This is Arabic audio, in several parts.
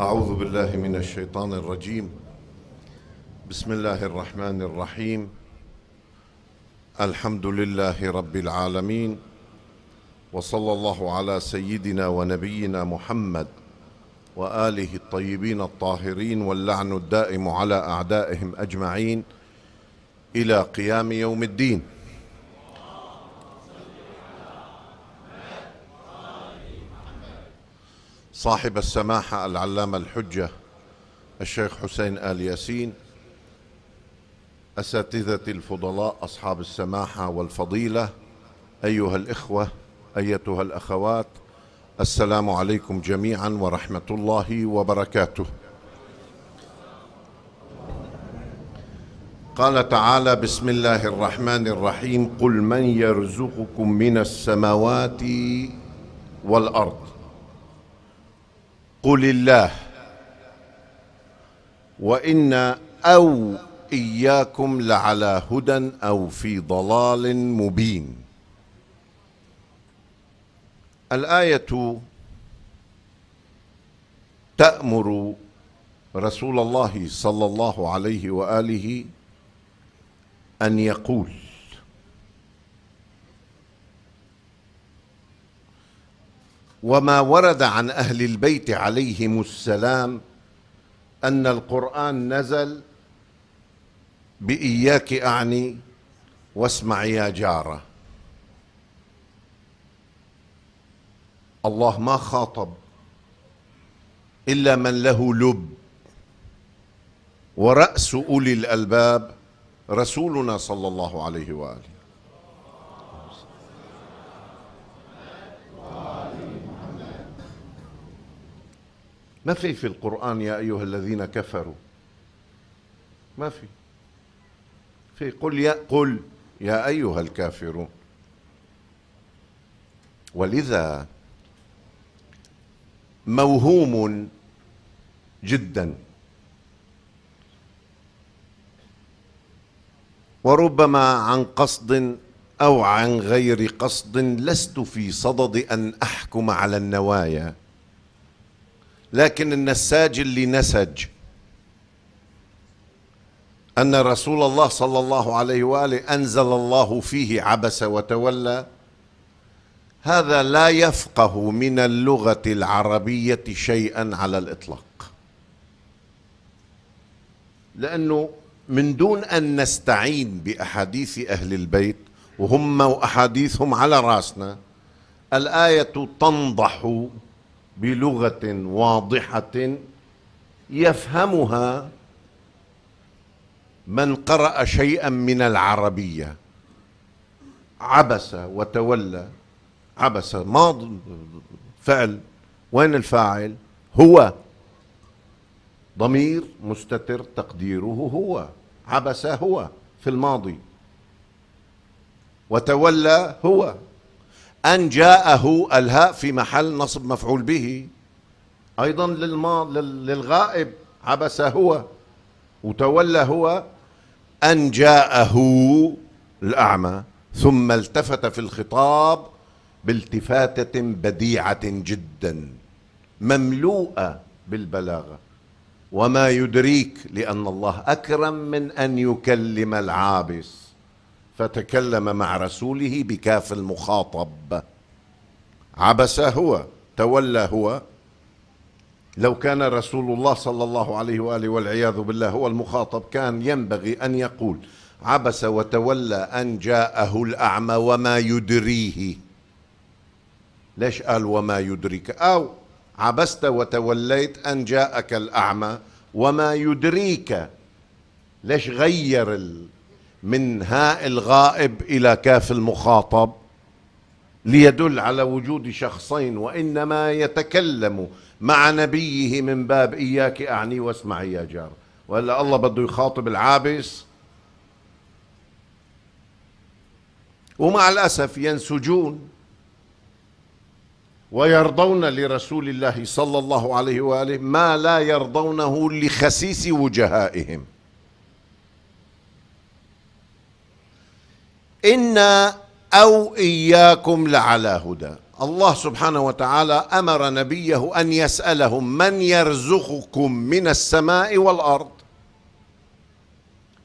أعوذ بالله من الشيطان الرجيم. بسم الله الرحمن الرحيم. الحمد لله رب العالمين، وصلى الله على سيدنا ونبينا محمد وآله الطيبين الطاهرين، واللعن الدائم على أعدائهم أجمعين إلى قيام يوم الدين. صاحب السماحة العلامة الحجة الشيخ حسين آل ياسين، أساتذتي الفضلاء أصحاب السماحة والفضيلة، أيها الإخوة، أيتها الأخوات، السلام عليكم جميعا ورحمة الله وبركاته. قال تعالى: بسم الله الرحمن الرحيم: قل من يرزقكم من السماوات والأرض قل الله وإنا أو إياكم لعلى هدى أو في ضلال مبين. الآية تأمر رسول الله صلى الله عليه وآله أن يقول: وما ورد عن أهل البيت عليهم السلام أن القرآن نزل بإياك أعني واسمع يا جارة. الله ما خاطب إلا من له لب، ورأس أولي الألباب رسولنا صلى الله عليه وآله. ما في القرآن يا أيها الذين كفروا، ما في قل يا أيها الكافرون. ولذا موهوم جدا، وربما عن قصد أو عن غير قصد، لست في صدد أن أحكم على النوايا، لكن النساج اللي نسج أن رسول الله صلى الله عليه وآله أنزل الله فيه عبس وتولى، هذا لا يفقه من اللغة العربية شيئا على الإطلاق، لأنه من دون أن نستعين بأحاديث أهل البيت، وهم وأحاديثهم على راسنا، الآية تنضح بلغة واضحة يفهمها من قرأ شيئا من العربية. عبس وتولى، عبس ماض فعل، وين الفاعل؟ هو، ضمير مستتر تقديره هو، عبس هو في الماضي، وتولى هو. أن جاءه الهاء في محل نصب مفعول به، أيضا للغائب، عبس هو وتولى هو. أن جاءه الأعمى، ثم التفت في الخطاب بالتفاتة بديعة جدا مملوءة بالبلاغة. وما يدريك، لأن الله أكرم من أن يكلم العابس، فتكلم مع رسوله بكاف المخاطب. عبس هو، تولى هو. لو كان رسول الله صلى الله عليه وآله والعياذ بالله هو المخاطب، كان ينبغي أن يقول: عبس وتولى أن جاءه الأعمى وما يدريه. ليش قال وما يدريك؟ أو عبست وتوليت أن جاءك الأعمى وما يدريك. ليش غير من هاء الغائب إلى كاف المخاطب؟ ليدل على وجود شخصين، وإنما يتكلم مع نبيه من باب إياك أعني واسمع يا جار. وإلا الله بده يخاطب العابس. ومع الأسف ينسجون ويرضون لرسول الله صلى الله عليه وآله ما لا يرضونه لخسيس وجهائهم. إنا أو إياكم لعلى هدى. الله سبحانه وتعالى أمر نبيه أن يسألهم: من يرزقكم من السماء والأرض؟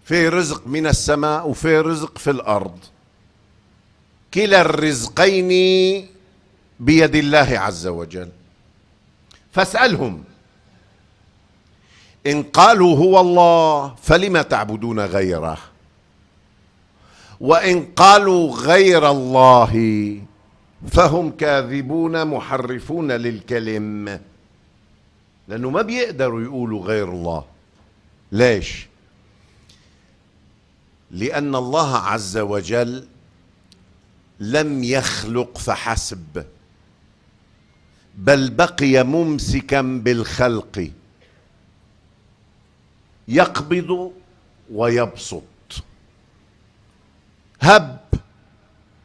في رزق من السماء وفي رزق في الأرض، كلا الرزقين بيد الله عز وجل، فاسألهم. إن قالوا هو الله فلم تعبدون غيره، وإن قالوا غير الله فهم كاذبون محرفون للكلم، لأنه ما بيقدروا يقولوا غير الله. ليش؟ لأن الله عز وجل لم يخلق فحسب، بل بقي ممسكا بالخلق، يقبض ويبسط. هب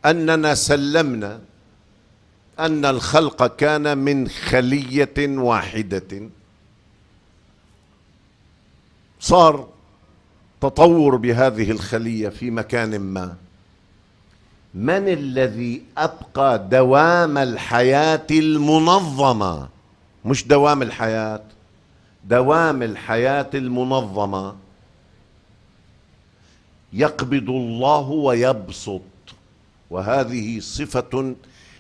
أننا سلمنا أن الخلق كان من خلية واحدة، صار تطور بهذه الخلية في مكان ما، من الذي أبقى دوام الحياة المنظمة؟ مش دوام الحياة، دوام الحياة المنظمة. يقبض الله ويبسط، وهذه صفة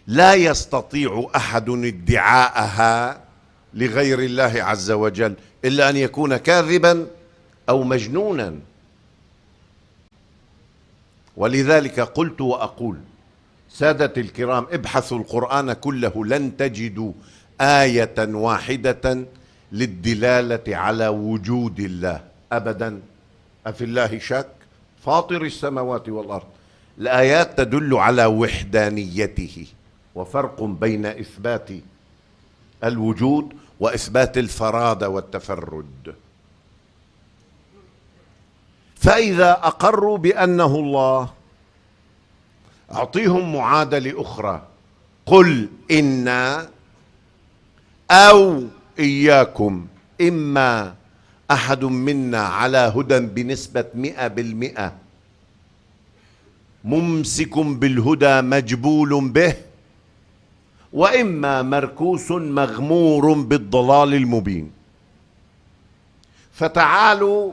لا يستطيع أحد ادعاءها لغير الله عز وجل إلا أن يكون كاذبا أو مجنونا. ولذلك قلت وأقول: سادتي الكرام، ابحثوا القرآن كله لن تجدوا آية واحدة للدلالة على وجود الله أبدا. أفي الله شك؟ فاطر السماوات والأرض. الآيات تدل على وحدانيته، وفرق بين إثبات الوجود وإثبات الفراد والتفرد. فإذا أقروا بأنه الله، أعطيهم معادلة أخرى: قل إنا أو إياكم إما أحد منا على هدى بنسبة 100%، ممسك بالهدى مجبول به، وإما مركوس مغمور بالضلال المبين. فتعالوا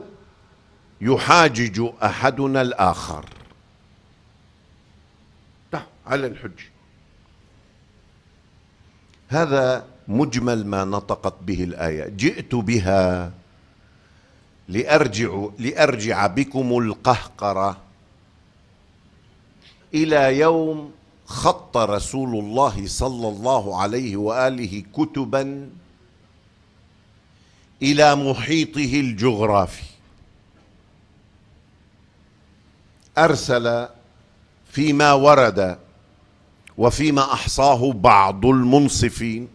يحاجج أحدنا الآخر على الحج. هذا مجمل ما نطقت به الآية. جئت بها لأرجع بكم القهقرة إلى يوم خط رسول الله صلى الله عليه وآله كتبا إلى محيطه الجغرافي، أرسل فيما ورد وفيما أحصاه بعض المنصفين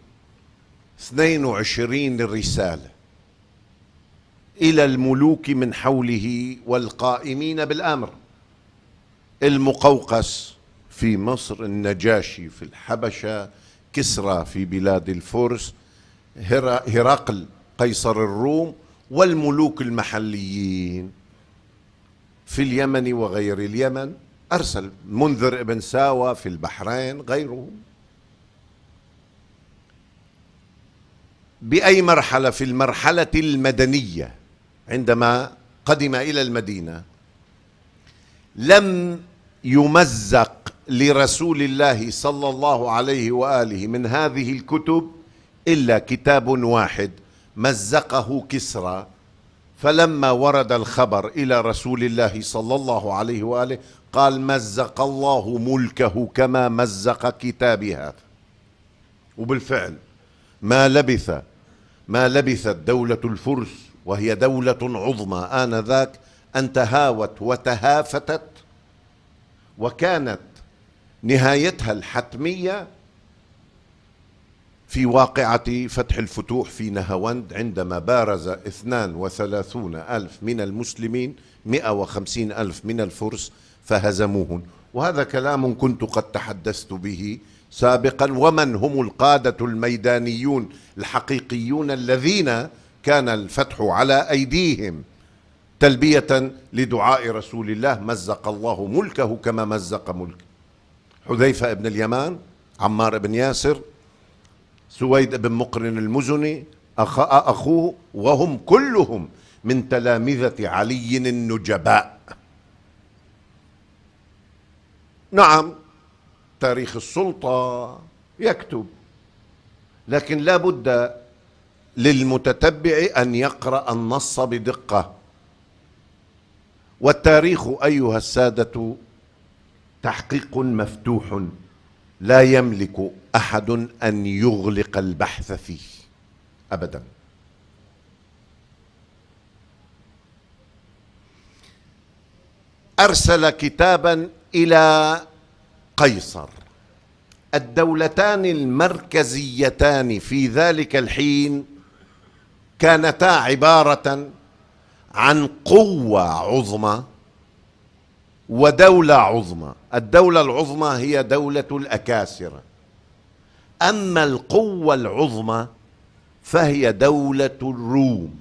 22 رسالة إلى الملوك من حوله والقائمين بالأمر: المقوقس في مصر، النجاشي في الحبشة، كسرى في بلاد الفرس، هرقل قيصر الروم، والملوك المحليين في اليمن وغير اليمن. أرسل منذر ابن ساوى في البحرين، غيره. بأي مرحلة؟ في المرحلة المدنية، عندما قدم إلى المدينة لم يمزق لرسول الله صلى الله عليه وآله من هذه الكتب إلا كتاب واحد مزقه كسرى. فلما ورد الخبر إلى رسول الله صلى الله عليه وآله قال: مزق الله ملكه كما مزق كتابي هذا. وبالفعل ما لبثت دولة الفرس، وهي دولة عظمى آنذاك، أن تهاوت وتهافتت، وكانت نهايتها الحتمية في واقعة فتح الفتوح في نهاوند، عندما بارز 32 ألف من المسلمين 150 ألف من الفرس فهزموهم. وهذا كلام كنت قد تحدثت به سابقا. ومن هم القادة الميدانيون الحقيقيون الذين كان الفتح على أيديهم تلبية لدعاء رسول الله: مزق الله ملكه كما مزق ملك. حذيفة ابن اليمان، عمار بن ياسر، سويد بن مقرن المزني أخوه، وهم كلهم من تلامذة علي النجباء. نعم، تاريخ السلطة يكتب، لكن لا بد للمتتبع أن يقرأ النص بدقة. والتاريخ أيها السادة تحقيق مفتوح لا يملك أحد أن يغلق البحث فيه أبدا. أرسل كتابا إلى قيصر. الدولتان المركزيتان في ذلك الحين كانتا عبارة عن قوة عظمى ودولة عظمى. الدولة العظمى هي دولة الأكاسرة، أما القوة العظمى فهي دولة الروم.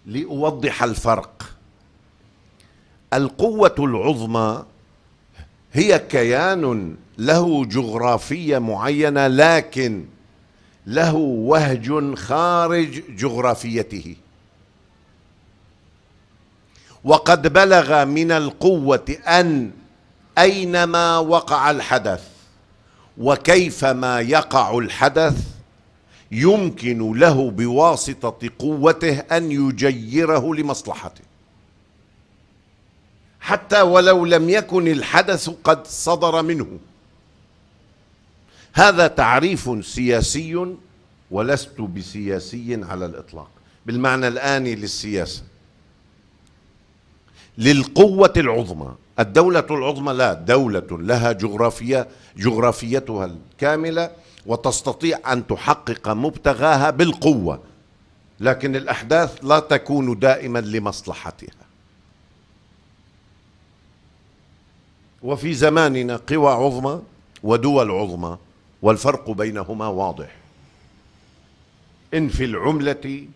لأوضح الفرق، القوة العظمى هي كيان له جغرافية معينة، لكن له وهج خارج جغرافيته، وقد بلغ من القوة أن أينما وقع الحدث وكيفما يقع الحدث يمكن له بواسطة قوته أن يجيره لمصلحته، حتى ولو لم يكن الحدث قد صدر منه. هذا تعريف سياسي، ولست بسياسي على الإطلاق بالمعنى الآني للسياسة. للقوة العظمى، الدولة العظمى لا، دولة لها جغرافيتها الكاملة وتستطيع أن تحقق مبتغاها بالقوة، لكن الأحداث لا تكون دائما لمصلحتها. وفي زماننا قوى عظمى ودول عظمى، والفرق بينهما واضح، إن في العملة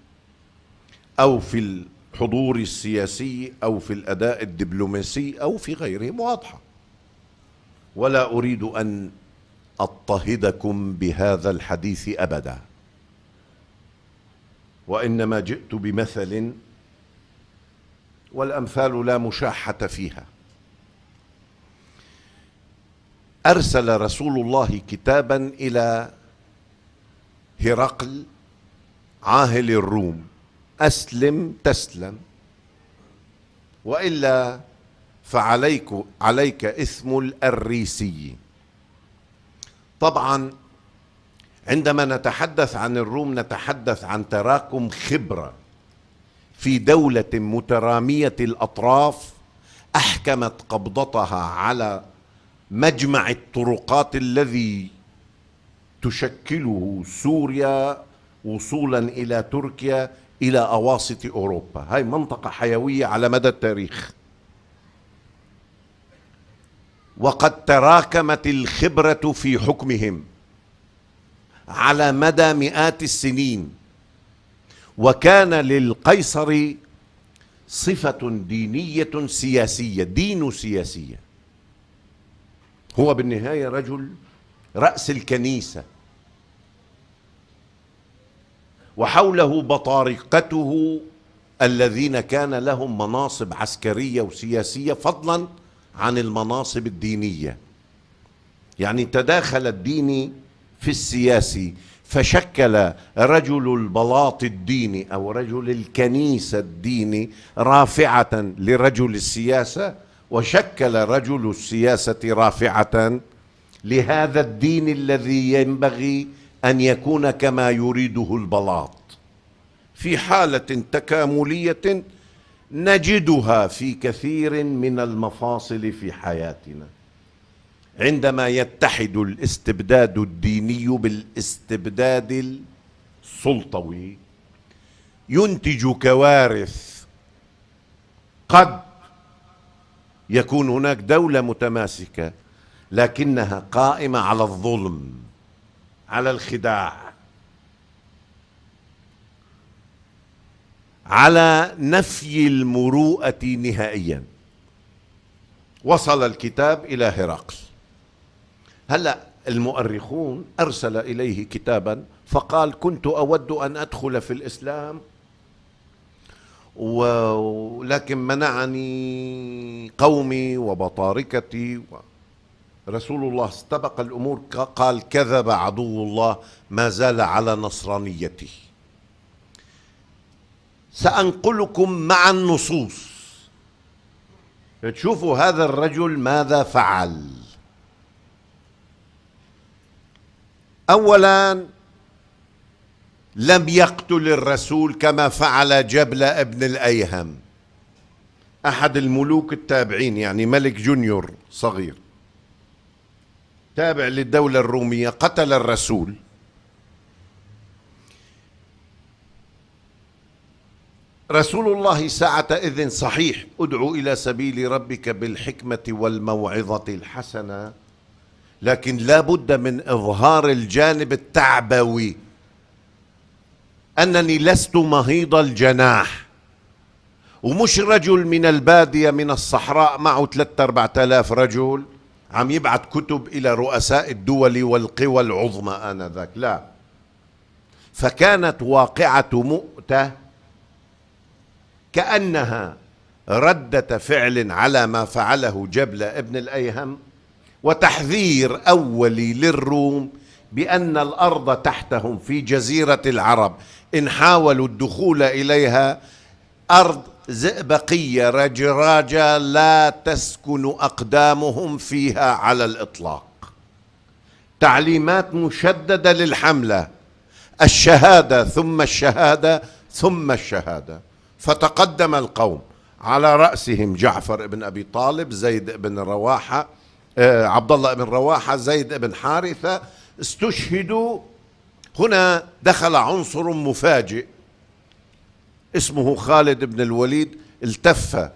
أو في الحضور السياسي أو في الأداء الدبلوماسي أو في غيره، واضحة. ولا أريد أن أضطهدكم بهذا الحديث أبدا، وإنما جئت بمثل، والأمثال لا مشاحة فيها. أرسل رسول الله كتابا إلى هرقل عاهل الروم: أسلم تسلم، وإلا فعليك إثم الأريسي. طبعا عندما نتحدث عن الروم نتحدث عن تراكم خبرة في دولة مترامية الأطراف أحكمت قبضتها على مجمع الطرقات الذي تشكله سوريا وصولا إلى تركيا إلى أواسط أوروبا. هاي منطقة حيوية على مدى التاريخ، وقد تراكمت الخبرة في حكمهم على مدى مئات السنين. وكان للقيصر صفة دينية سياسية، دين سياسية. هو بالنهاية رجل رأس الكنيسة، وحوله بطارقته الذين كان لهم مناصب عسكرية وسياسية فضلا عن المناصب الدينية. يعني تداخل الديني في السياسي، فشكل رجل البلاط الديني أو رجل الكنيسة الديني رافعة لرجل السياسة، وشكل رجل السياسة رافعة لهذا الدين الذي ينبغي أن يكون كما يريده البلاط، في حالة تكاملية نجدها في كثير من المفاصل في حياتنا. عندما يتحد الاستبداد الديني بالاستبداد السلطوي ينتج كوارث. قد يكون هناك دولة متماسكة لكنها قائمة على الظلم، على الخداع، على نفي المروءة نهائيا. وصل الكتاب إلى هرقل. هلأ المؤرخون أرسل إليه كتابا فقال: كنت أود أن أدخل في الإسلام ولكن منعني قومي وبطاركتي. رسول الله استبق الأمور، قال: كذب عدو الله، ما زال على نصرانيته. سأنقلكم مع النصوص تشوفوا هذا الرجل ماذا فعل. أولا، لم يقتل الرسول كما فعل جبل ابن الأيهم، أحد الملوك التابعين، يعني ملك جونيور صغير تابع للدولة الرومية، قتل الرسول. رسول الله ساعة إذن صحيح: ادعو إلى سبيل ربك بالحكمة والموعظة الحسنة، لكن لا بد من إظهار الجانب التعبوي، أنني لست مهيض الجناح، ومش رجل من البادية من الصحراء معه 3-4 آلاف رجل عم يبعث كتب إلى رؤساء الدول والقوى العظمى آنذاك، لا. فكانت واقعة مؤتة كأنها ردة فعل على ما فعله جبل ابن الأيهم، وتحذير أولي للروم بأن الأرض تحتهم في جزيرة العرب إن حاولوا الدخول إليها أرض زئبقية رجراجة لا تسكن أقدامهم فيها على الإطلاق. تعليمات مشددة للحملة: الشهادة ثم الشهادة ثم الشهادة. فتقدم القوم على رأسهم جعفر بن أبي طالب، زيد بن رواحة، عبد الله بن رواحة، زيد بن حارثة، استشهدوا. هنا دخل عنصر مفاجئ اسمه خالد بن الوليد، التف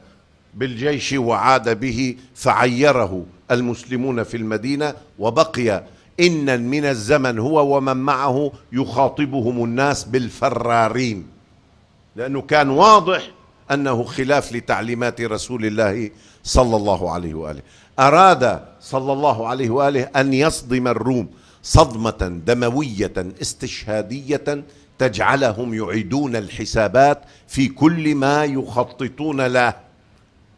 بالجيش وعاد به، فعيره المسلمون في المدينة، وبقي إن من الزمن هو ومن معه يخاطبهم الناس بالفرارين، لأنه كان واضح أنه خلاف لتعليمات رسول الله صلى الله عليه وآله. أراد صلى الله عليه وآله أن يصدم الروم صدمة دموية استشهادية تجعلهم يعيدون الحسابات في كل ما يخططون له.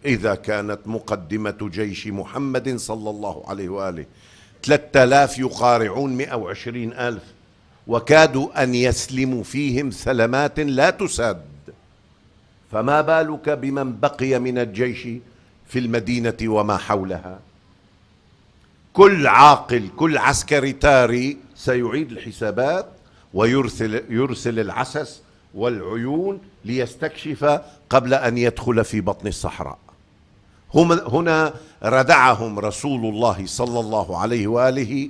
إذا كانت مقدمة جيش محمد صلى الله عليه وآله 3000 يقارعون 120,000، وكادوا أن يسلموا فيهم سلمات لا تساد، فما بالك بمن بقي من الجيش في المدينة وما حولها؟ كل عاقل، كل عسكري تاري سيعيد الحسابات ويرسل العسس والعيون ليستكشف قبل أن يدخل في بطن الصحراء. هنا ردعهم رسول الله صلى الله عليه وآله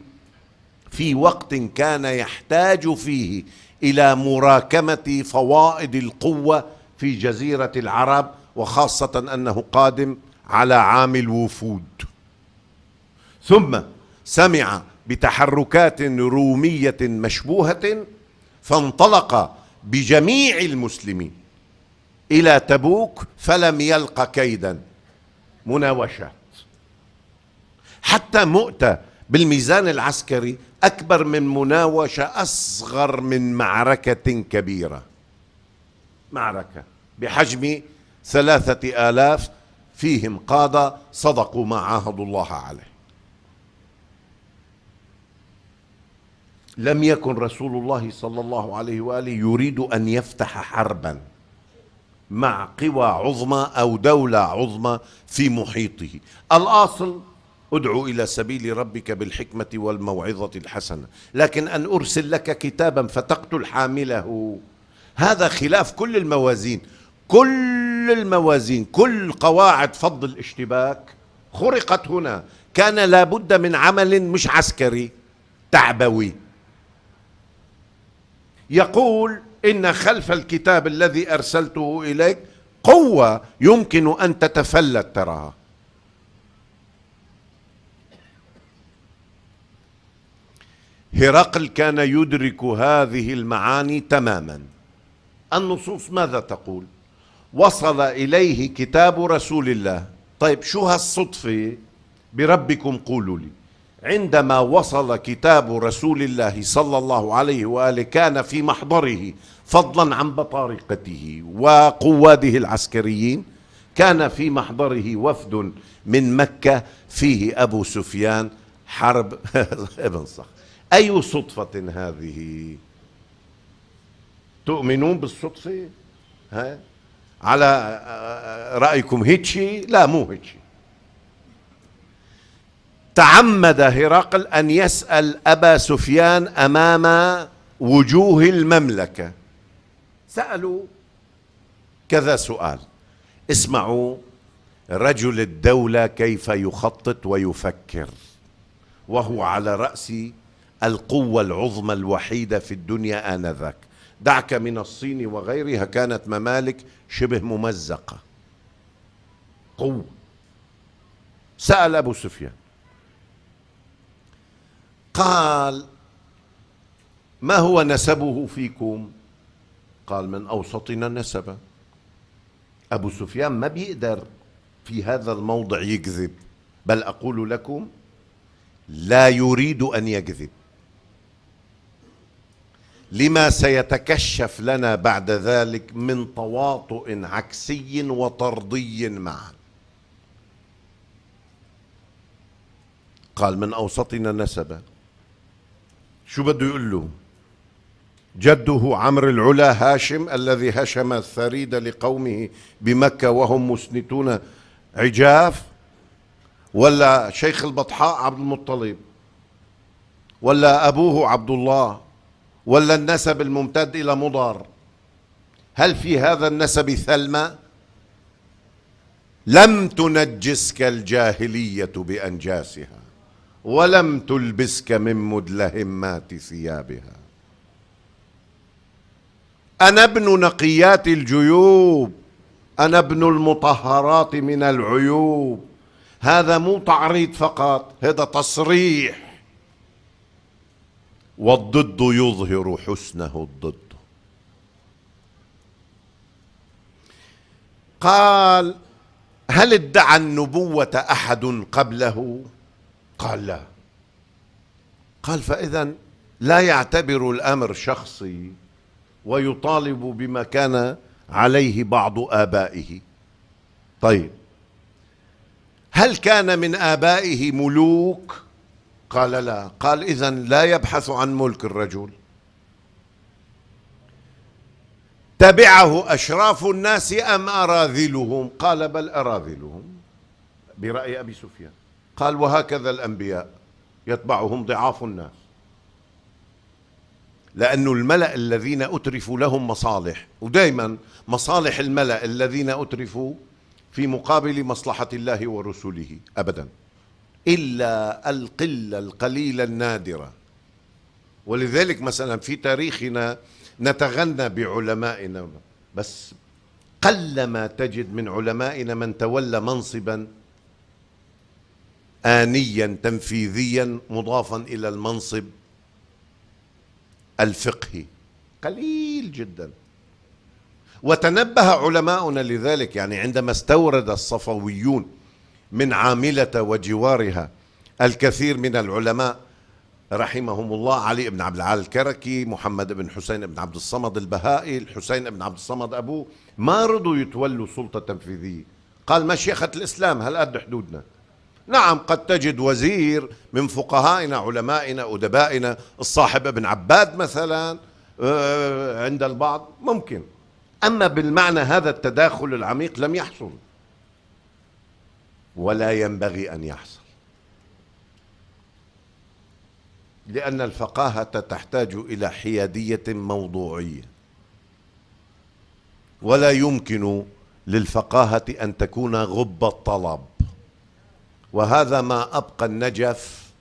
في وقت كان يحتاج فيه إلى مراكمة فوائد القوة في جزيرة العرب، وخاصة أنه قادم على عام الوفود. ثم سمع بتحركات رومية مشبوهة، فانطلق بجميع المسلمين إلى تبوك، فلم يلق كيدا، مناوشات. حتى مؤتة بالميزان العسكري أكبر من مناوشة، أصغر من معركة كبيرة، معركة بحجم 3,000 فيهم قادة صدقوا ما عاهدوا الله عليه. لم يكن رسول الله صلى الله عليه وآله يريد أن يفتح حربا مع قوى عظمى أو دولة عظمى في محيطه. الأصل: ادعو إلى سبيل ربك بالحكمة والموعظة الحسنة، لكن أن أرسل لك كتابا فتقتل حامله، هذا خلاف كل الموازين. كل قواعد فض الاشتباك خرقت هنا. كان لابد من عمل مش عسكري، تعبوي. يقول: إن خلف الكتاب الذي أرسلته إليك قوة يمكن أن تتفلت تراها. هرقل كان يدرك هذه المعاني تماما. النصوص ماذا تقول؟ وصل إليه كتاب رسول الله. طيب شو هالصدفة بربكم قولوا لي؟ عندما وصل كتاب رسول الله صلى الله عليه وآله كان في محضره، فضلا عن بطارقته وقواده العسكريين، كان في محضره وفد من مكة فيه أبو سفيان حرب ابن صخر. أي صدفة هذه؟ تؤمنون بالصدفة؟ ها؟ على رأيكم هيك شيء؟ لا، مو هيك شيء. تعمد هرقل أن يسأل أبا سفيان أمام وجوه المملكة، سألوا كذا سؤال. اسمعوا رجل الدولة كيف يخطط ويفكر، وهو على رأس القوة العظمى الوحيدة في الدنيا آنذاك. دعك من الصين وغيرها، كانت ممالك شبه ممزقة قوة. سأل أبو سفيان قال: ما هو نسبه فيكم؟ قال: من أوسطنا نسبا. أبو سفيان ما بيقدر في هذا الموضع يكذب، بل أقول لكم لا يريد أن يكذب، لما سيتكشف لنا بعد ذلك من تواطؤ عكسي وطردي معا. قال: من أوسطنا نسبا. شو بده يقول له؟ جده عمرو العلا هاشم الذي هشم الثريد لقومه بمكة وهم مسنتون عجاف، ولا شيخ البطحاء عبد المطلب، ولا أبوه عبد الله، ولا النسب الممتد إلى مضر؟ هل في هذا النسب ثلمة؟ لم تنجسك الجاهلية بأنجاسها، ولم تلبسك من مدلهمات ثيابها. أنا ابن نقيات الجيوب، أنا ابن المطهرات من العيوب. هذا مو تعريض فقط، هذا تصريح. والضد يظهر حسنه الضد. قال: هل ادعى النبوة أحد قبله؟ قال: لا. قال: فإذا لا يعتبر الأمر شخصي ويطالب بما كان عليه بعض آبائه. طيب، هل كان من آبائه ملوك؟ قال: لا. قال: إذن لا يبحث عن ملك الرجل. تبعه أشراف الناس أم أراذلهم؟ قال: بل أراذلهم، برأي أبي سفيان. قال: وهكذا الأنبياء يتبعهم ضعاف الناس، لأن الملأ الذين أترفوا لهم مصالح، ودائما مصالح الملأ الذين أترفوا في مقابل مصلحة الله ورسوله أبدا، إلا القلة القليلة النادرة. ولذلك مثلا في تاريخنا نتغنى بعلمائنا، بس قلما تجد من علمائنا من تولى منصبا آنيا تنفيذيا مضافا إلى المنصب الفقهي، قليل جدا. وتنبه علماؤنا لذلك، يعني عندما استورد الصفويون من عاملة وجوارها الكثير من العلماء رحمهم الله، علي بن عبد العال الكركي، محمد بن حسين بن عبد الصمد البهائي، الحسين بن عبد الصمد أبوه، ما رضوا يتولوا سلطة تنفيذية. قال: مشيخة الإسلام هل قد حدودنا. نعم، قد تجد وزير من فقهائنا علمائنا أدبائنا الصاحب ابن عباد مثلا عند البعض ممكن، أما بالمعنى هذا التداخل العميق لم يحصل ولا ينبغي أن يحصل، لأن الفقاهة تحتاج إلى حيادية موضوعية، ولا يمكن للفقاهة أن تكون غب الطلب، وهذا ما أبقى النجف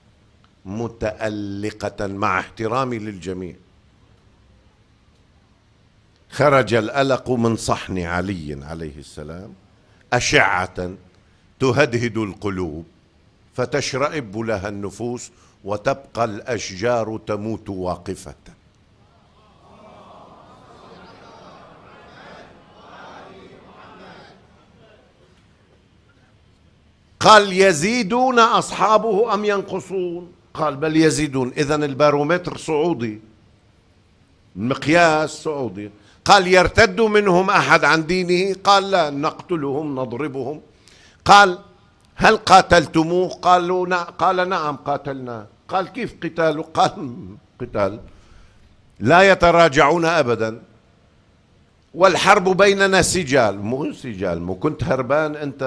متألقة مع احترامي للجميع. خرج الألق من صحن علي عليه السلام أشعة تهدهد القلوب، فتشرئب لها النفوس، وتبقى الأشجار تموت واقفة. قال يزيدون أصحابه أم ينقصون؟ قال بل يزيدون. إذن البارومتر صعودي، المقياس صعودي. قال يرتد منهم أحد عن دينه؟ قال لا، نقتلهم نضربهم. قال هل قاتلتموه؟ قال نعم قاتلنا. قال كيف قتاله؟ قال قتال لا يتراجعون أبدا، والحرب بيننا سجال. مو سجال، مو كنت هربان أنت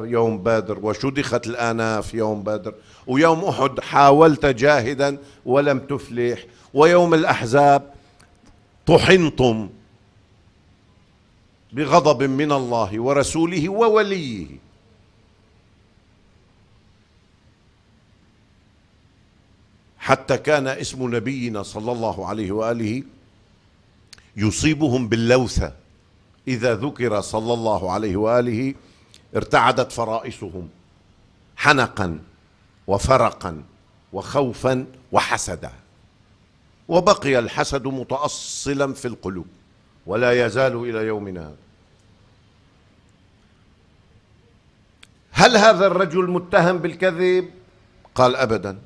يوم بدر وشدخت الآناف يوم بدر، ويوم أحد حاولت جاهدا ولم تفلح، ويوم الأحزاب طحنتم بغضب من الله ورسوله ووليه. حتى كان اسم نبينا صلى الله عليه وآله يصيبهم باللوثة، إذا ذكر صلى الله عليه وآله ارتعدت فرائصهم حنقا وفرقا وخوفا وحسدا، وبقي الحسد متأصلا في القلوب ولا يزال إلى يومنا هذا. هل هذا الرجل متهم بالكذب؟ قال أبدا.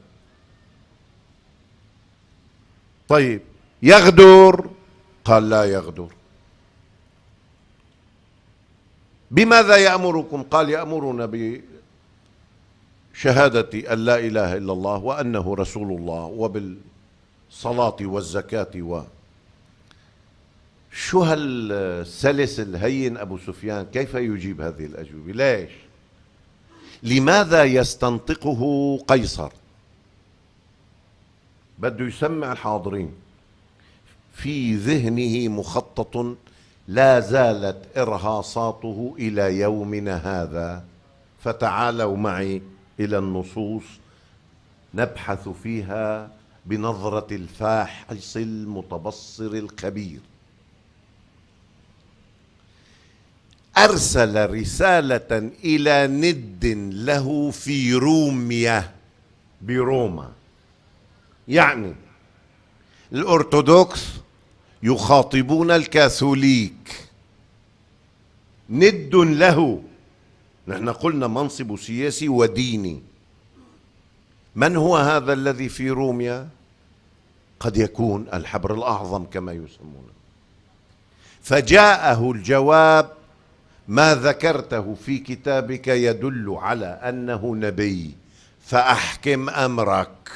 طيب يغدر؟ قال لا يغدر. بماذا يأمركم؟ قال يأمرنا بشهادة أن لا إله إلا الله وأنه رسول الله وبالصلاة والزكاة شو هالسلس الهين أبو سفيان كيف يجيب هذه الأجوبة؟ ليش؟ لماذا يستنطقه قيصر؟ بده يسمع الحاضرين في ذهنه مخطط لا زالت إرهاصاته إلى يومنا هذا. فتعالوا معي إلى النصوص نبحث فيها بنظرة الفاحص المتبصر الخبير. أرسل رسالة إلى ند له في روميا بروما، يعني الأرثوذكس يخاطبون الكاثوليك، ند له. نحن قلنا منصب سياسي وديني. من هو هذا الذي في روميا؟ قد يكون الحبر الأعظم كما يسمونه. فجاءه الجواب: ما ذكرته في كتابك يدل على أنه نبي، فأحكم أمرك.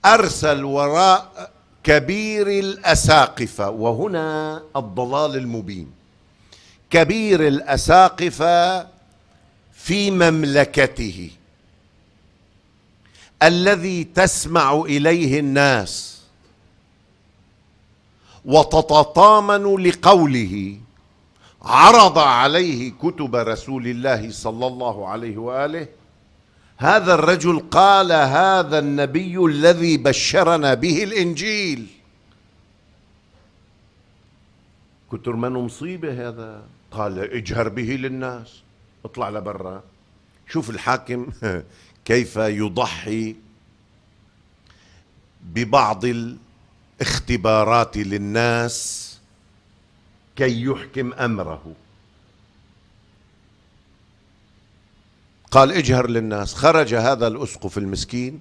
أرسل وراء كبير الأساقفة، وهنا الضلال المبين. كبير الأساقفة في مملكته الذي تسمع إليه الناس وتتطامن لقوله، عرض عليه كتب رسول الله صلى الله عليه وآله. هذا الرجل قال: هذا النبي الذي بشرنا به الإنجيل. كتر منه مصيبة هذا. قال: اجهر به للناس، اطلع لبرا. شوف الحاكم كيف يضحي ببعض الاختبارات للناس كي يحكم أمره. قال: اجهر للناس. خرج هذا الأسقف المسكين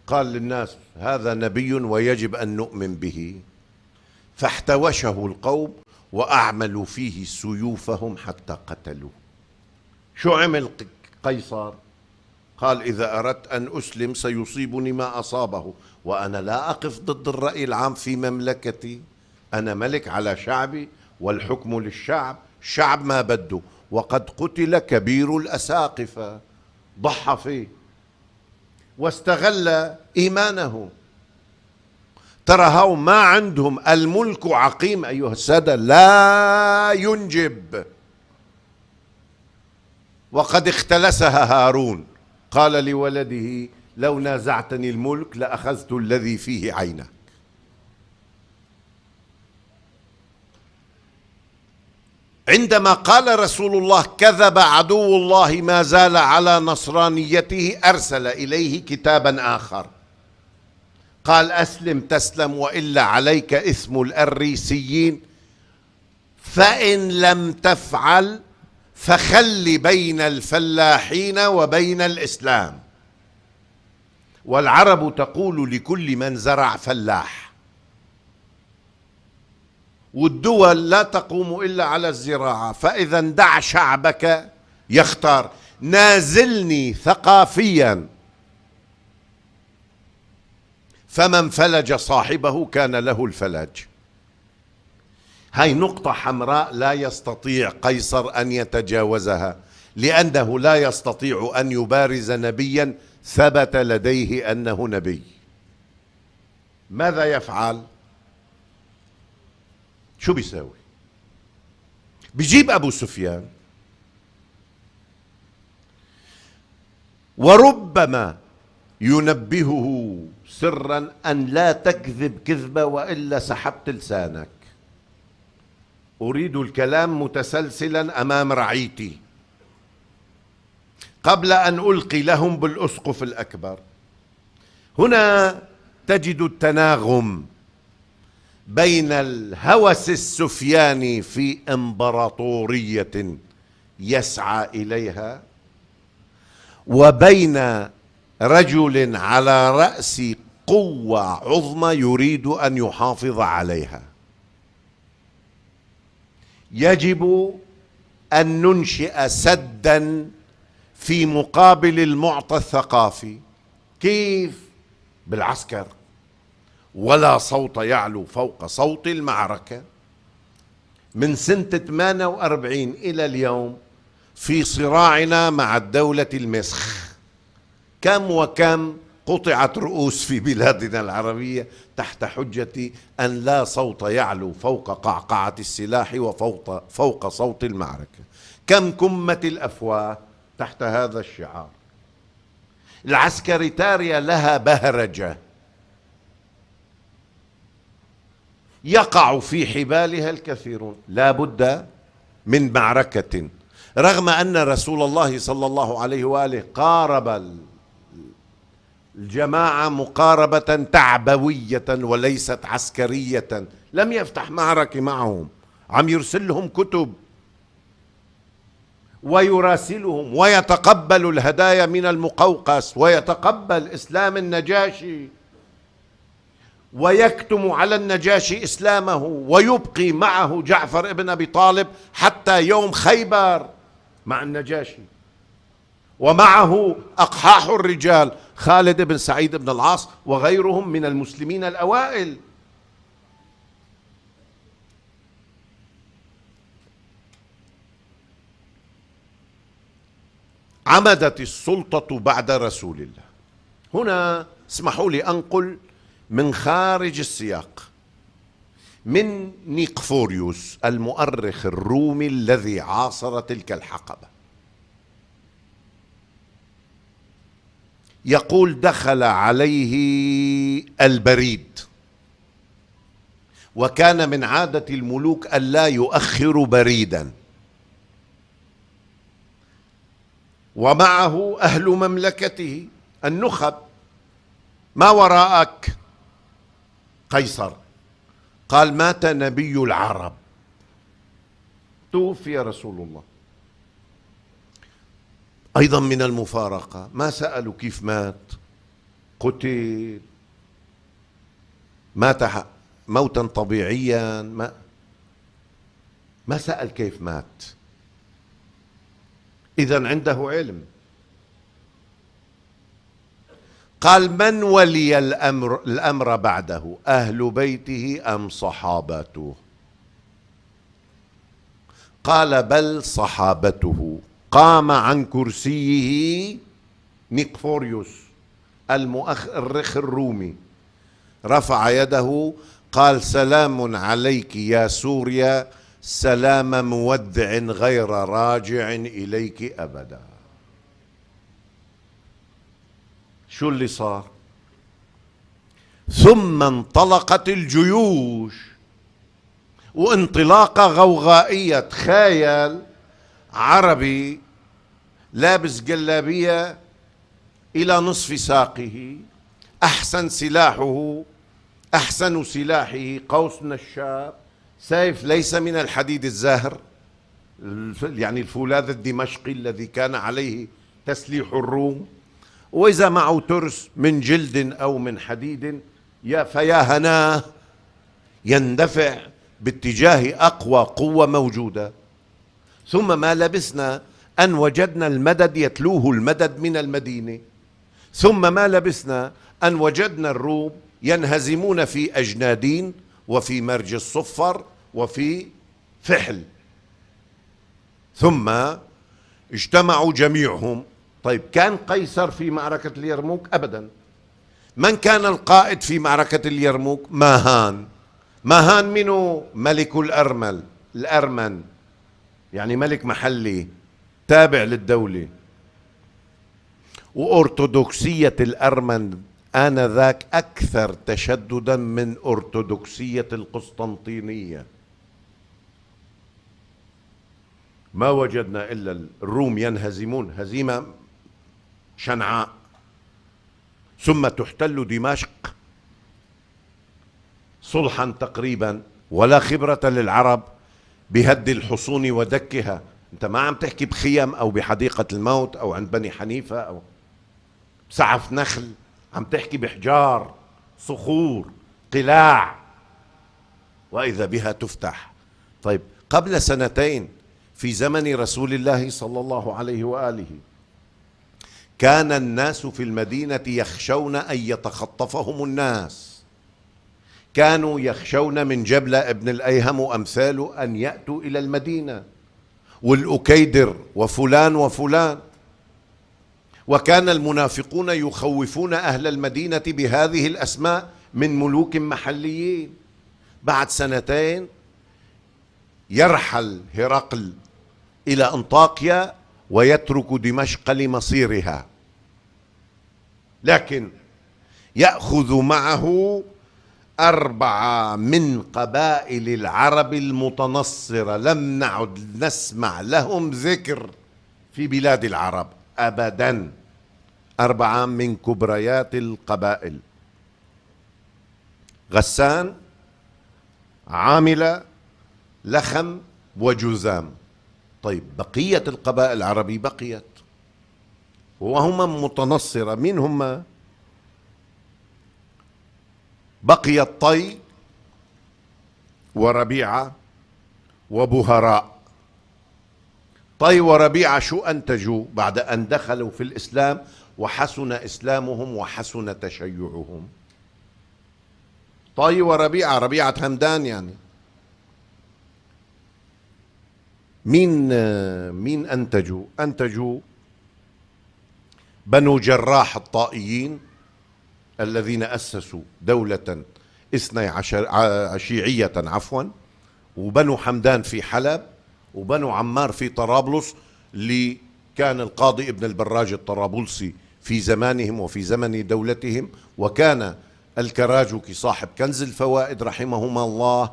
قال للناس: هذا نبي ويجب أن نؤمن به. فاحتوشه القوم وأعملوا فيه سيوفهم حتى قتلوه. شو عمل قيصر؟ قال: إذا أردت أن أسلم سيصيبني ما أصابه، وأنا لا أقف ضد الرأي العام في مملكتي. أنا ملك على شعبي والحكم للشعب، الشعب ما بده. وقد قتل كبير الأساقفة، ضحى فيه واستغل إيمانه. ترى هاو ما عندهم الملك عقيم أيها السادة، لا ينجب. وقد اختلسها هارون، قال لولده: لو نازعتني الملك لأخذت الذي فيه عينك. عندما قال رسول الله: كذب عدو الله ما زال على نصرانيته، أرسل إليه كتابا آخر قال: أسلم تسلم وإلا عليك إثم الأريسيين، فإن لم تفعل فخل بين الفلاحين وبين الإسلام. والعرب تقول لكل من زرع فلاح، والدول لا تقوم إلا على الزراعة. فإذا دع شعبك يختار، نازلني ثقافيا. فمن فلج صاحبه كان له الفلج. هاي نقطة حمراء لا يستطيع قيصر أن يتجاوزها، لأنه لا يستطيع أن يبارز نبيا ثبت لديه أنه نبي. ماذا يفعل؟ شو بيساوي؟ بيجيب أبو سفيان، وربما ينبهه سرا أن لا تكذب كذبة وإلا سحبت لسانك، أريد الكلام متسلسلا أمام رعيتي قبل أن ألقي لهم بالأسقف الأكبر. هنا تجد التناغم بين الهوس السفياني في إمبراطورية يسعى إليها، وبين رجل على رأس قوة عظمى يريد أن يحافظ عليها. يجب أن ننشئ سدا في مقابل المعطى الثقافي. كيف؟ بالعسكر. ولا صوت يعلو فوق صوت المعركة. من سنة 48 إلى اليوم في صراعنا مع الدولة المسخ، كم وكم قطعت رؤوس في بلادنا العربية تحت حجة أن لا صوت يعلو فوق قعقعة السلاح وفوق صوت المعركة. كم كمت الأفواه تحت هذا الشعار. العسكريتاريا لها بهرجة يقع في حبالها الكثيرون. لا بد من معركة، رغم أن رسول الله صلى الله عليه وآله قارب الجماعة مقاربة تعبوية وليست عسكرية. لم يفتح معركة معهم، عم يرسل لهم كتب ويراسلهم ويتقبل الهدايا من المقوقس ويتقبل إسلام النجاشي ويكتم على النجاشي إسلامه ويبقي معه جعفر ابن أبي طالب حتى يوم خيبر مع النجاشي، ومعه أقحاح الرجال خالد بن سعيد بن العاص وغيرهم من المسلمين الأوائل. عمدت السلطة بعد رسول الله. هنا اسمحوا لي أنقل من خارج السياق من نيقفوريوس المؤرخ الرومي الذي عاصر تلك الحقبة. يقول: دخل عليه البريد، وكان من عادة الملوك ألا يؤخر بريدا، ومعه أهل مملكته النخب. ما وراءك؟ قيصر. قال: مات نبي العرب. توفي رسول الله. أيضا من المفارقة ما سألوا كيف مات، قتل، مات موتا طبيعيا، ما سأل كيف مات. إذن عنده علم. قال: من ولي الأمر بعده، أهل بيته أم صحابته؟ قال: بل صحابته. قام عن كرسيه نيقفوريوس المؤرخ الرومي، رفع يده، قال: سلام عليك يا سوريا، سلام مودع غير راجع إليك أبدا. شو اللي صار؟ ثم انطلقت الجيوش، وانطلاقة غوغائية. تخيل عربي لابس جلابية إلى نصف ساقه، أحسن سلاحه، أحسن سلاحه قوس نشاب، سيف ليس من الحديد الزاهر، يعني الفولاذ الدمشقي الذي كان عليه تسليح الروم، وإذا معه ترس من جلد أو من حديد فيا هناه يندفع باتجاه أقوى قوة موجودة. ثم ما لبثنا أن وجدنا المدد يتلوه المدد من المدينة، ثم ما لبثنا أن وجدنا الروم ينهزمون في أجنادين وفي مرج الصفر وفي فحل، ثم اجتمعوا جميعهم. طيب كان قيصر في معركة اليرموك؟ أبدا. من كان القائد في معركة اليرموك؟ ماهان. ماهان منه؟ ملك الأرمن، يعني ملك محلي تابع للدولة. وأرثوذكسية الأرمن آنذاك أكثر تشددا من أرثوذكسية القسطنطينية. ما وجدنا إلا الروم ينهزمون هزيمة شنعاء، ثم تحتل دمشق صلحا تقريبا، ولا خبرة للعرب بهد الحصون ودكها. انت ما عم تحكي بخيم او بحديقة الموت او عند بني حنيفة او سعف نخل، عم تحكي بحجار، صخور، قلاع، واذا بها تفتح. طيب قبل سنتين في زمن رسول الله صلى الله عليه وآله كان الناس في المدينة يخشون أن يتخطفهم الناس، كانوا يخشون من جبلة ابن الأيهم وأمثاله أن يأتوا إلى المدينة، والأكيدر وفلان وفلان. وكان المنافقون يخوفون أهل المدينة بهذه الأسماء من ملوك محليين. بعد سنتين يرحل هرقل إلى أنطاكيا ويترك دمشق لمصيرها، لكن يأخذ معه 4 من قبائل العرب المتنصرة لم نعد نسمع لهم ذكر في بلاد العرب أبدا. 4 من كبريات القبائل: غسان، عاملة، لخم، وجذام. طيب بقية القبائل العربية بقيت وهم متنصرة. مين هم؟ بقي الطي وربيعة وبهراء. طي وربيعة شو أنتجوا بعد أن دخلوا في الإسلام وحسن إسلامهم وحسن تشيعهم؟ طي وربيعة، ربيعة همدان يعني. مين أنتجوا؟ أنتجوا بنو جراح الطائيين الذين أسسوا دولة 12 شيعية وبنو حمدان في حلب، وبنو عمار في طرابلس، اللي كان القاضي ابن البراج الطرابلسي في زمانهم وفي زمن دولتهم، وكان الكراجوكي صاحب كنز الفوائد رحمهما الله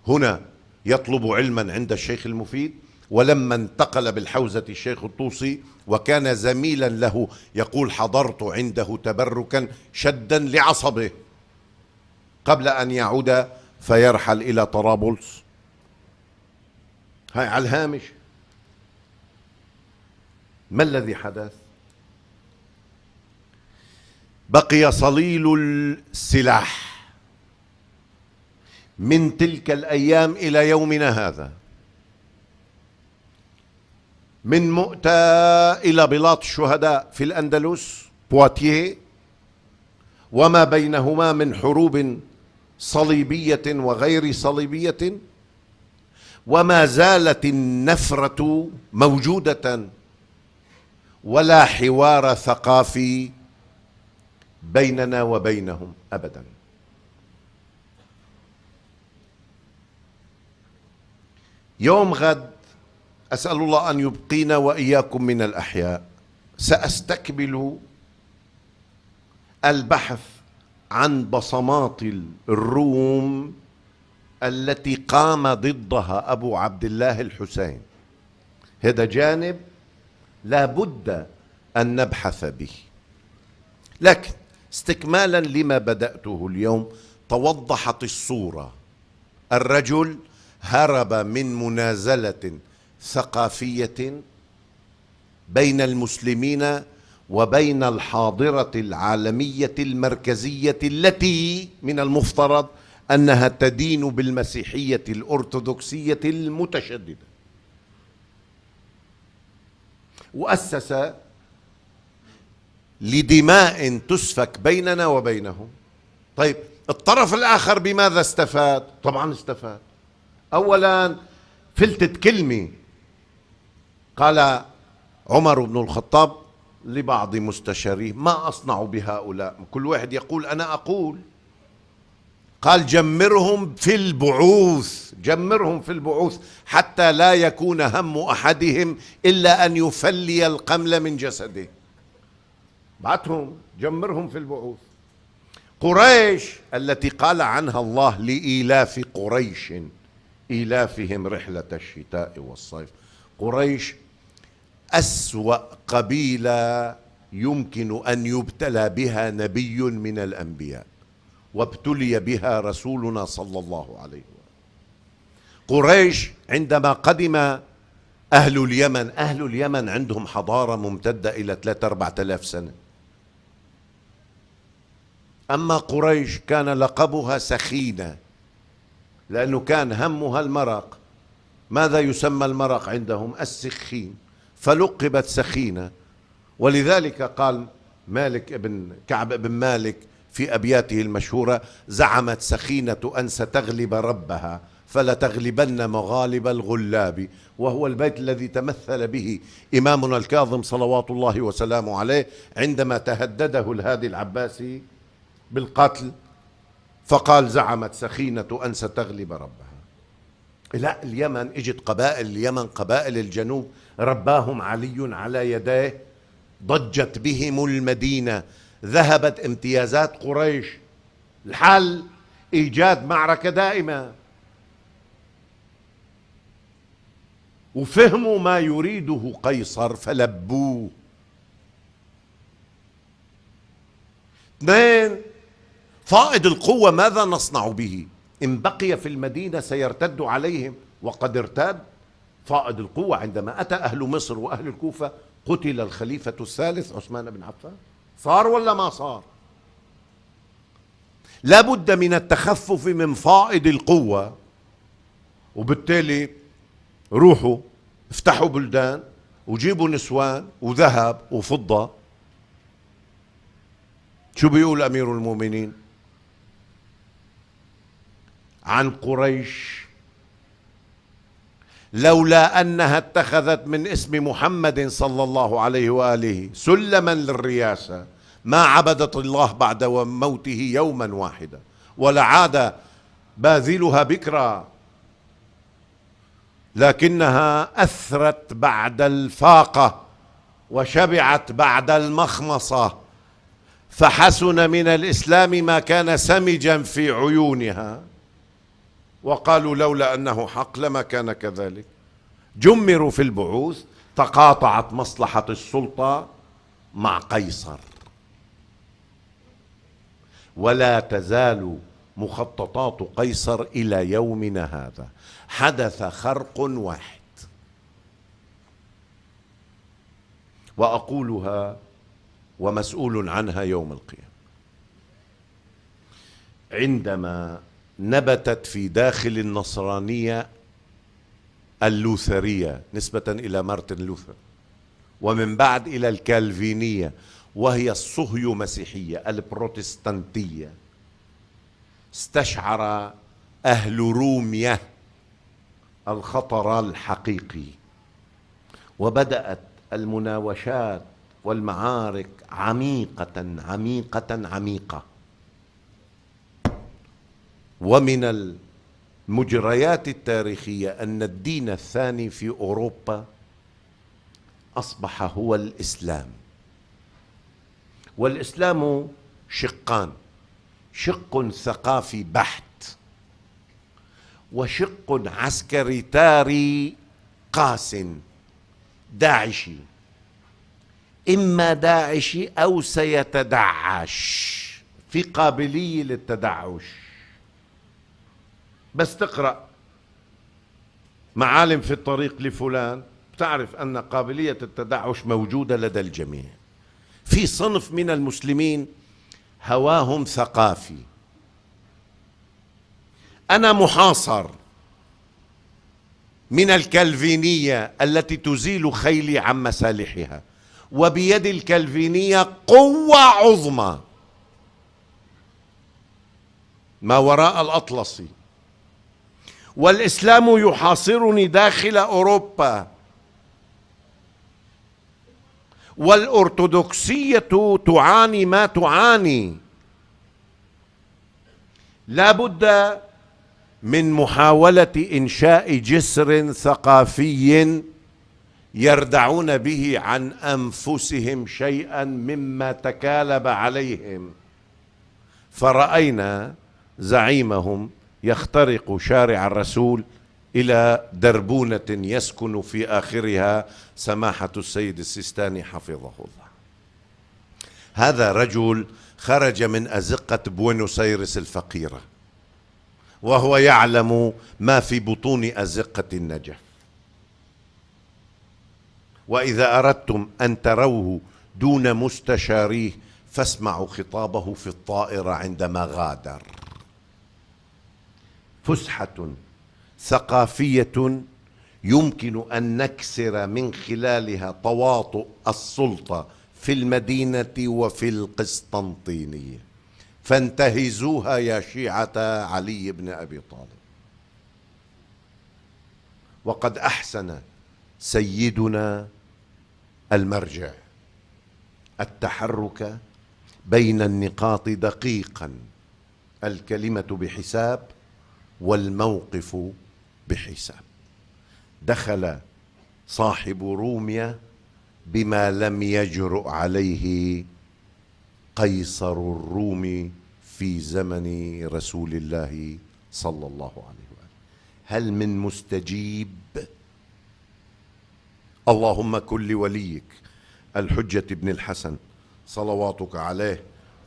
هنا يطلب علما عند الشيخ المفيد. ولما انتقل بالحوزة الشيخ الطوسي وكان زميلا له يقول حضرت عنده تبركا شدا لعصبه قبل أن يعود فيرحل إلى طرابلس. هاي على الهامش. ما الذي حدث؟ بقي صليل السلاح من تلك الأيام إلى يومنا هذا، من مؤتة إلى بلاط الشهداء في الأندلس بواتيه، وما بينهما من حروب صليبية وغير صليبية، وما زالت النفرة موجودة ولا حوار ثقافي بيننا وبينهم أبدا. يوم غد أسأل الله أن يبقينا وإياكم من الأحياء سأستكمل البحث عن بصمات الروم التي قام ضدها أبو عبد الله الحسين. هذا جانب لا بد أن نبحث به. لكن استكمالا لما بدأته اليوم توضحت الصورة. الرجل هرب من منازلة ثقافية بين المسلمين وبين الحاضرة العالمية المركزية التي من المفترض أنها تدين بالمسيحية الأرثوذكسية المتشددة. وأسس لدماء تسفك بيننا وبينهم. طيب الطرف الآخر بماذا استفاد؟ طبعا استفاد. أولا فلتت كلمة قال عمر بن الخطاب لبعض مستشاريه: ما أصنع بهؤلاء؟ كل واحد يقول أنا أقول. قال: جمرهم في البعوث، جمرهم في البعوث حتى لا يكون هم أحدهم إلا أن يفلي القمل من جسده. بعتهم جمرهم في البعوث. قريش التي قال عنها الله: لإيلاف قريش إيلافهم رحلة الشتاء والصيف. قريش أسوأ قبيلة يمكن أن يبتلى بها نبي من الأنبياء، وابتلي بها رسولنا صلى الله عليه وسلم. قريش عندما قدم أهل اليمن، أهل اليمن عندهم حضارة ممتدة إلى 3-4 آلاف سنة. أما قريش كان لقبها سخينة، لأنه كان همها المرق. ماذا يسمى المرق عندهم؟ السخين، فلقبت سخينة. ولذلك قال مالك بن كعب بن مالك في أبياته المشهورة: زعمت سخينة أن ستغلب ربها فلتغلبن مغالب الغلاب. وهو البيت الذي تمثل به إمامنا الكاظم صلوات الله وسلامه عليه عندما تهدده الهادي العباسي بالقتل، فقال: زعمت سخينة أن ستغلب ربها. لا، اليمن اجت قبائل اليمن، قبائل الجنوب، رباهم علي على يديه، ضجت بهم المدينة، ذهبت امتيازات قريش. الحل إيجاد معركة دائمة، وفهموا ما يريده قيصر فلبوه. 2، فائض القوة ماذا نصنع به؟ إن بقي في المدينة سيرتد عليهم، وقد ارتد. فائض القوة عندما أتى أهل مصر وأهل الكوفة قتل الخليفة الثالث عثمان بن عفان. صار ولا ما صار؟ لا بد من التخفف من فائض القوة، وبالتالي روحوا افتحوا بلدان وجيبوا نسوان وذهب وفضة. شو بيقول أمير المؤمنين عن قريش؟ لولا أنها اتخذت من اسم محمد صلى الله عليه وآله سلما للرياسة ما عبدت الله بعد موته يوما واحدا، ولعاد باذلها بكرا، لكنها أثرت بعد الفاقة وشبعت بعد المخمصة، فحسن من الإسلام ما كان سمجا في عيونها، وقالوا لولا أنه حق لما كان كذلك. جمروا في البعوث، تقاطعت مصلحة السلطة مع قيصر، ولا تزال مخططات قيصر إلى يومنا هذا. حدث خرق واحد، وأقولها ومسؤول عنها يوم القيامة. عندما نبتت في داخل النصرانية اللوثرية نسبة إلى مارتن لوثر، ومن بعد إلى الكالفينية، وهي الصهيو مسيحية البروتستانتية، استشعر أهل روميا الخطر الحقيقي، وبدأت المناوشات والمعارك عميقة عميقة عميقة. ومن المجريات التاريخية أن الدين الثاني في أوروبا أصبح هو الإسلام. والإسلام شقان: شق ثقافي بحت، وشق عسكري تاري قاس داعشي، إما داعشي أو سيتدعش، في قابلية للتدعش. بس تقرأ معالم في الطريق لفلان، بتعرف أن قابلية التدعش موجودة لدى الجميع. في صنف من المسلمين هواهم ثقافي. أنا محاصر من الكالفينية التي تزيل خيلي عن مسالحها، وبيد الكالفينية قوة عظمى ما وراء الأطلسي، والإسلام يحاصرني داخل أوروبا، والأرثوذكسية تعاني ما تعاني. لا بد من محاولة إنشاء جسر ثقافي يردعون به عن أنفسهم شيئا مما تكالب عليهم. فرأينا زعيمهم يخترق شارع الرسول إلى دربونة يسكن في آخرها سماحة السيد السيستاني حفظه الله. هذا رجل خرج من أزقة بوينوس آيرس الفقيرة، وهو يعلم ما في بطون أزقة النجف. وإذا أردتم أن تروه دون مستشاريه فاسمعوا خطابه في الطائرة عندما غادر. فسحة ثقافية يمكن أن نكسر من خلالها تواطؤ السلطة في المدينة وفي القسطنطينية، فانتهزوها يا شيعة علي بن أبي طالب. وقد أحسن سيدنا المرجع التحرك بين النقاط دقيقا، الكلمة بحساب والموقف بحساب. دخل صاحب روميا بما لم يجرؤ عليه قيصر الروم في زمن رسول الله صلى الله عليه وآله. هل من مستجيب؟ اللهم كن لوليك الحجة بن الحسن صلواتك عليه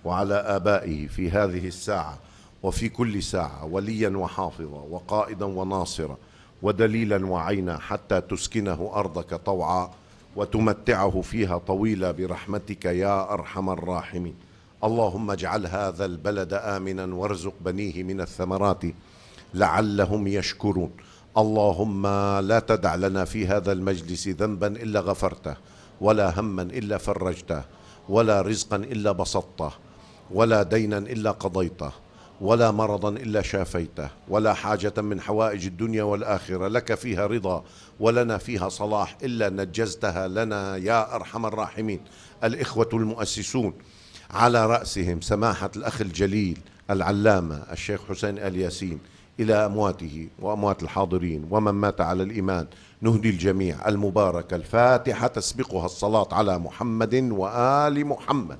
وعلى آبائه في هذه الساعة وفي كل ساعة وليا وحافظا وقائدا وناصرا ودليلا وعينا، حتى تسكنه أرضك طوعا وتمتعه فيها طويلا برحمتك يا أرحم الراحمين. اللهم اجعل هذا البلد آمنا وارزق بنيه من الثمرات لعلهم يشكرون. اللهم لا تدع لنا في هذا المجلس ذنبا إلا غفرته، ولا هما إلا فرجته، ولا رزقا إلا بسطته، ولا دينا إلا قضيته، ولا مرضا إلا شافيته، ولا حاجة من حوائج الدنيا والآخرة لك فيها رضا ولنا فيها صلاح إلا نجزتها لنا يا أرحم الراحمين. الإخوة المؤسسون على رأسهم سماحة الأخ الجليل العلامة الشيخ حسين آل ياسين، إلى أمواته وأموات الحاضرين ومن مات على الإيمان، نهدي الجميع المباركة الفاتحة تسبقها الصلاة على محمد وآل محمد.